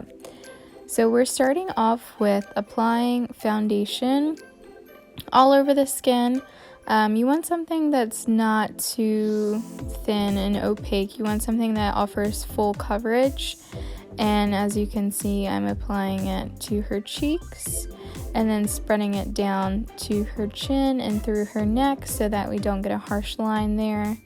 makeup. So we're starting off with applying foundation all over the skin. You want something that's not too thin and opaque. You want something that offers full coverage. And as you can see, I'm applying it to her cheeks and then spreading it down to her chin and through her neck so that we don't get a harsh line there.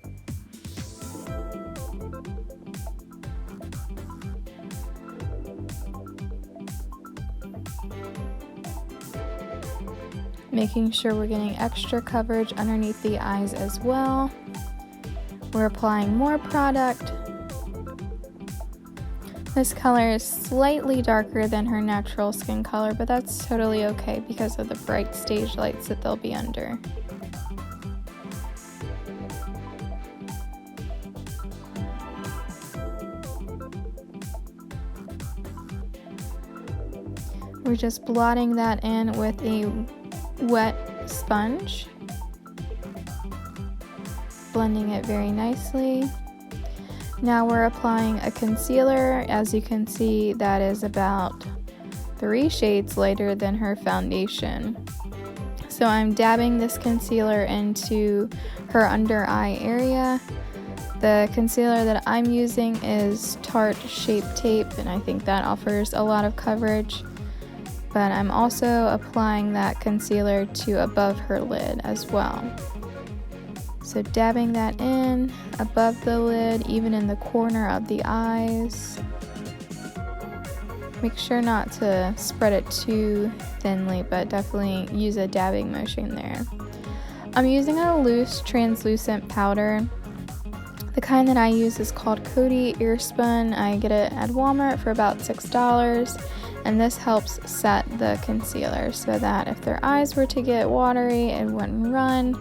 Making sure we're getting extra coverage underneath the eyes as well. We're applying more product. This color is slightly darker than her natural skin color, but that's totally okay because of the bright stage lights that they'll be under. We're just blotting that in with a wet sponge, blending it very nicely. Now we're applying a concealer. As you can see, that is about 3 shades lighter than her foundation. So I'm dabbing this concealer into her under eye area. The concealer that I'm using is Tarte Shape Tape, and I think that offers a lot of coverage. But I'm also applying that concealer to above her lid as well. So dabbing that in above the lid, even in the corner of the eyes. Make sure not to spread it too thinly, but definitely use a dabbing motion there. I'm using a loose translucent powder. The kind that I use is called Coty Earspun. I get it at Walmart for about $6. And this helps set the concealer so that if their eyes were to get watery, it wouldn't run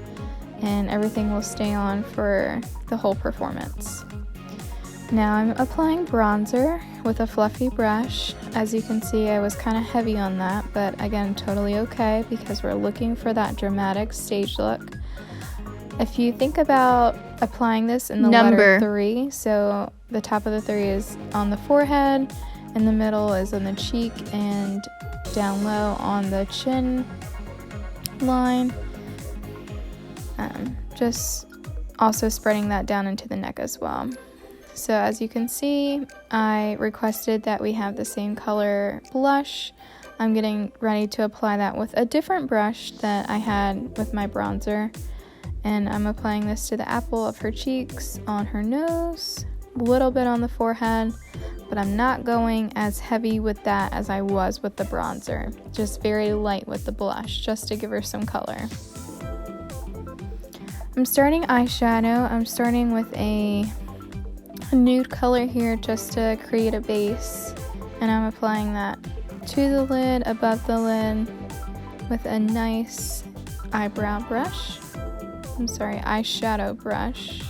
and everything will stay on for the whole performance. Now I'm applying bronzer with a fluffy brush. As you can see, I was kind of heavy on that, but again, totally okay because we're looking for that dramatic stage look. If you think about applying this in the letter 3, so the top of the 3 is on the forehead, in the middle is on the cheek, and down low on the chin line. Just also spreading that down into the neck as well. So as you can see, I requested that we have the same color blush. I'm getting ready to apply that with a different brush that I had with my bronzer. And I'm applying this to the apple of her cheeks, on her nose, a little bit on the forehead, but I'm not going as heavy with that as I was with the bronzer. Just very light with the blush, just to give her some color. I'm starting eyeshadow. I'm starting with a nude color here just to create a base. And I'm applying that to the lid, above the lid, with a nice eyeshadow brush.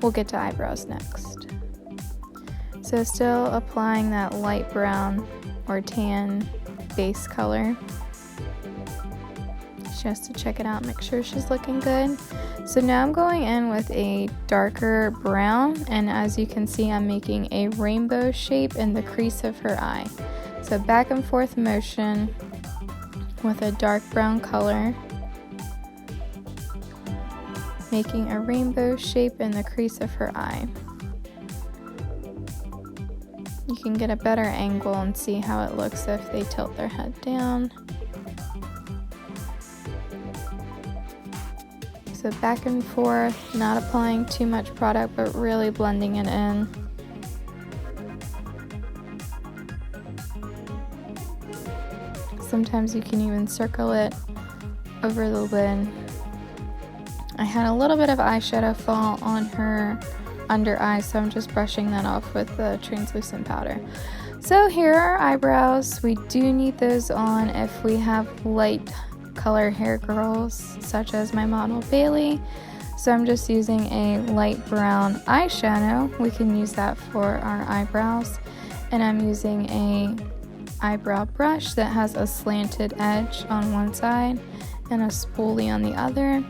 We'll get to eyebrows next. So still applying that light brown or tan base color, just to check it out, make sure she's looking good. So now I'm going in with a darker brown, and as you can see, I'm making a rainbow shape in the crease of her eye. So back and forth motion with a dark brown color, making a rainbow shape in the crease of her eye. You can get a better angle and see how it looks if they tilt their head down. So back and forth, not applying too much product, but really blending it in. Sometimes you can even circle it over the lid. I had a little bit of eyeshadow fall on her under eye, so I'm just brushing that off with the translucent powder. So here are our eyebrows. We do need those on if we have light color hair girls, such as my model Bailey. So I'm just using a light brown eyeshadow. We can use that for our eyebrows. And I'm using a eyebrow brush that has a slanted edge on one side and a spoolie on the other.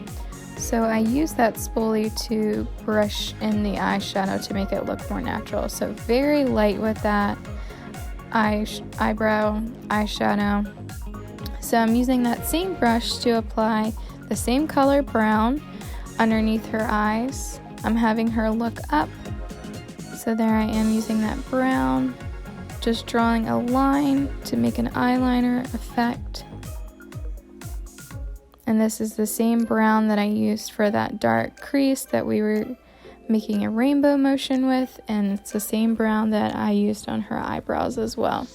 So I use that spoolie to brush in the eyeshadow to make it look more natural. So very light with that. eyebrow eyeshadow. So I'm using that same brush to apply the same color brown underneath her eyes. I'm having her look up. So there I am using that brown, just drawing a line to make an eyeliner effect. And this is the same brown that I used for that dark crease that we were making a rainbow motion with, and it's the same brown that I used on her eyebrows as well.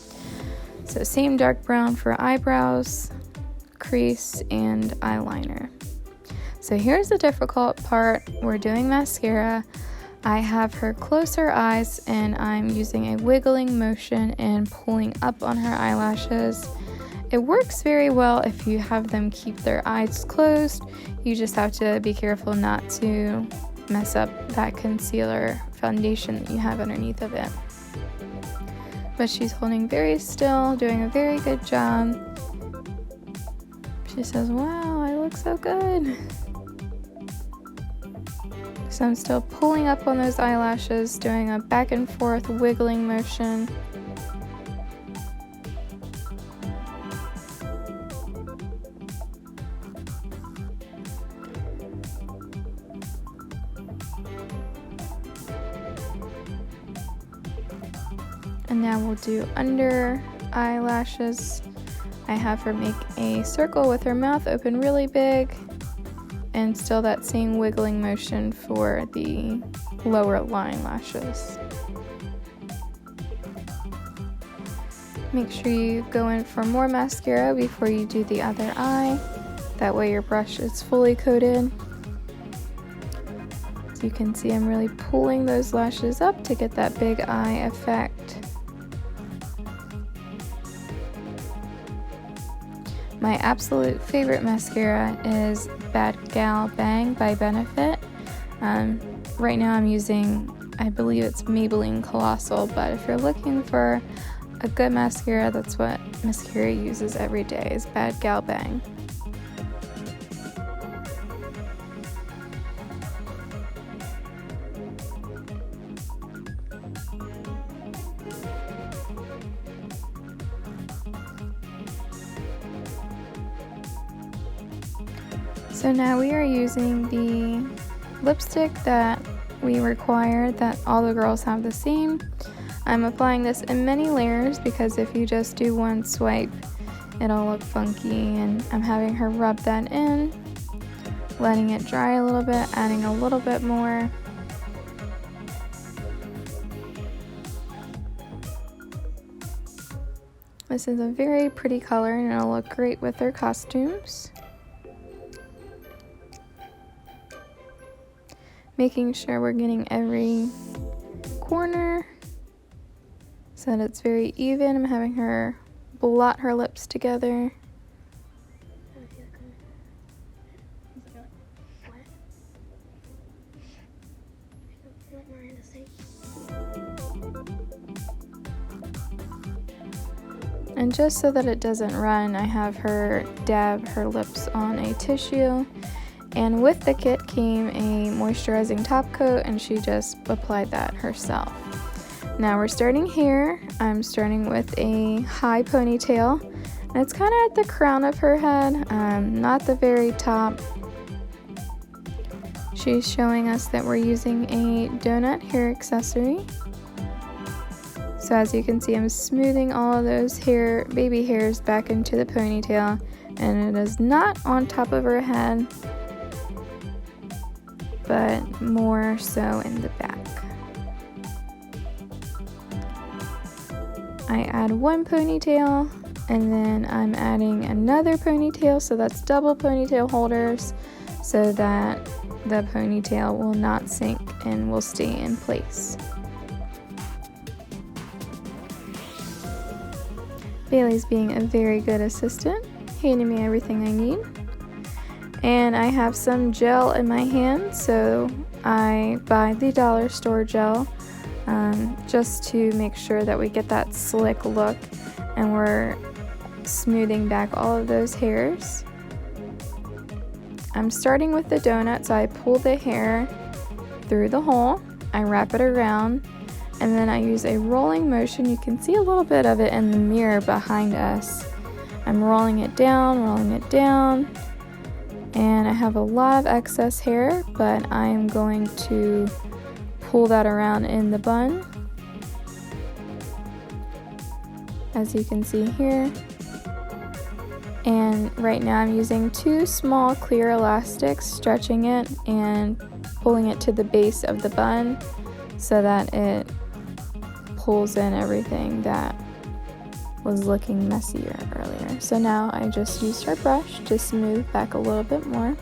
So same dark brown for eyebrows, crease, and eyeliner. So here's the difficult part. We're doing mascara. I have her close her eyes and I'm using a wiggling motion and pulling up on her eyelashes. It works very well if you have them keep their eyes closed. You just have to be careful not to mess up that concealer foundation that you have underneath of it. But she's holding very still, doing a very good job. She says, "Wow, I look so good." So I'm still pulling up on those eyelashes, doing a back and forth wiggling motion. And now we'll do under eyelashes. I have her make a circle with her mouth open really big, and still that same wiggling motion for the lower line lashes. Make sure you go in for more mascara before you do the other eye. That way your brush is fully coated. As you can see, I'm really pulling those lashes up to get that big eye effect. My absolute favorite mascara is Bad Gal Bang by Benefit. Right now I'm using, I believe it's Maybelline Colossal, but if you're looking for a good mascara, that's what mascara uses every day, is Bad Gal Bang. So now we are using the lipstick that we require that all the girls have the same. I'm applying this in many layers because if you just do one swipe, it'll look funky, and I'm having her rub that in, letting it dry a little bit, adding a little bit more. This is a very pretty color and it'll look great with their costumes. Making sure we're getting every corner so that it's very even. I'm having her blot her lips together. And just so that it doesn't run, I have her dab her lips on a tissue. And with the kit came a moisturizing top coat, and she just applied that herself. Now we're starting here. I'm starting with a high ponytail. And it's kind of at the crown of her head, not the very top. She's showing us that we're using a donut hair accessory. So as you can see, I'm smoothing all of those baby hairs back into the ponytail, and it is not on top of her head, but more so in the back. I add one ponytail, and then I'm adding another ponytail, so that's double ponytail holders, so that the ponytail will not sink and will stay in place. Bailey's being a very good assistant, handing me everything I need. And I have some gel in my hand, so I buy the dollar store gel just to make sure that we get that slick look, and we're smoothing back all of those hairs. I'm starting with the donut, so I pull the hair through the hole, I wrap it around, And then I use a rolling motion. You can see a little bit of it in the mirror behind us. I'm rolling it down, and I have a lot of excess hair, but I'm going to pull that around in the bun, as you can see here. And right now I'm using 2 small clear elastics, stretching it and pulling it to the base of the bun so that it pulls in everything that was looking messier earlier. So now I just used our brush to smooth back a little bit more.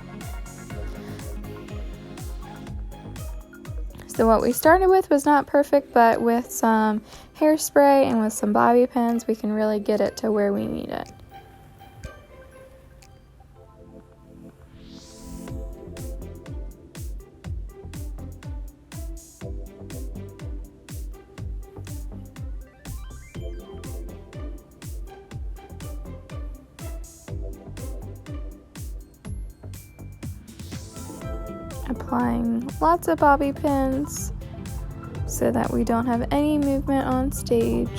So what we started with was not perfect, but with some hairspray and with some bobby pins, we can really get it to where we need it. Applying lots of bobby pins so that we don't have any movement on stage.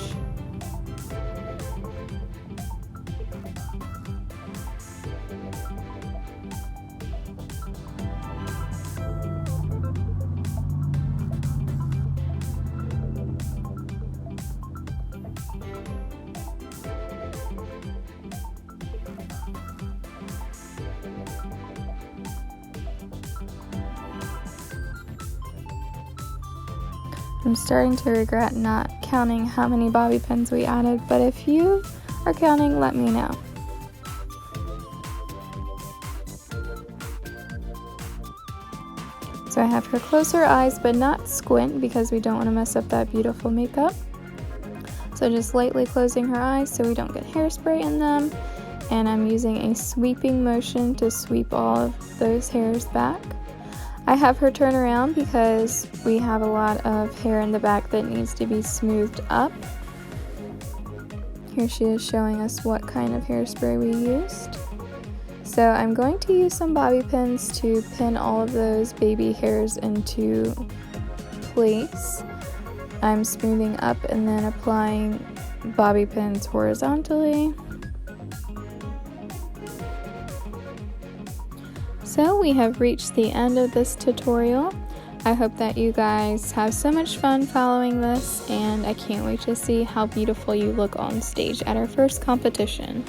I'm starting to regret not counting how many bobby pins we added, but if you are counting, let me know. So I have her close her eyes, but not squint because we don't want to mess up that beautiful makeup. So just lightly closing her eyes so we don't get hairspray in them. And I'm using a sweeping motion to sweep all of those hairs back. I have her turn around because we have a lot of hair in the back that needs to be smoothed up. Here she is showing us what kind of hairspray we used. So I'm going to use some bobby pins to pin all of those baby hairs into place. I'm smoothing up and then applying bobby pins horizontally. So we have reached the end of this tutorial. I hope that you guys have so much fun following this, and I can't wait to see how beautiful you look on stage at our first competition.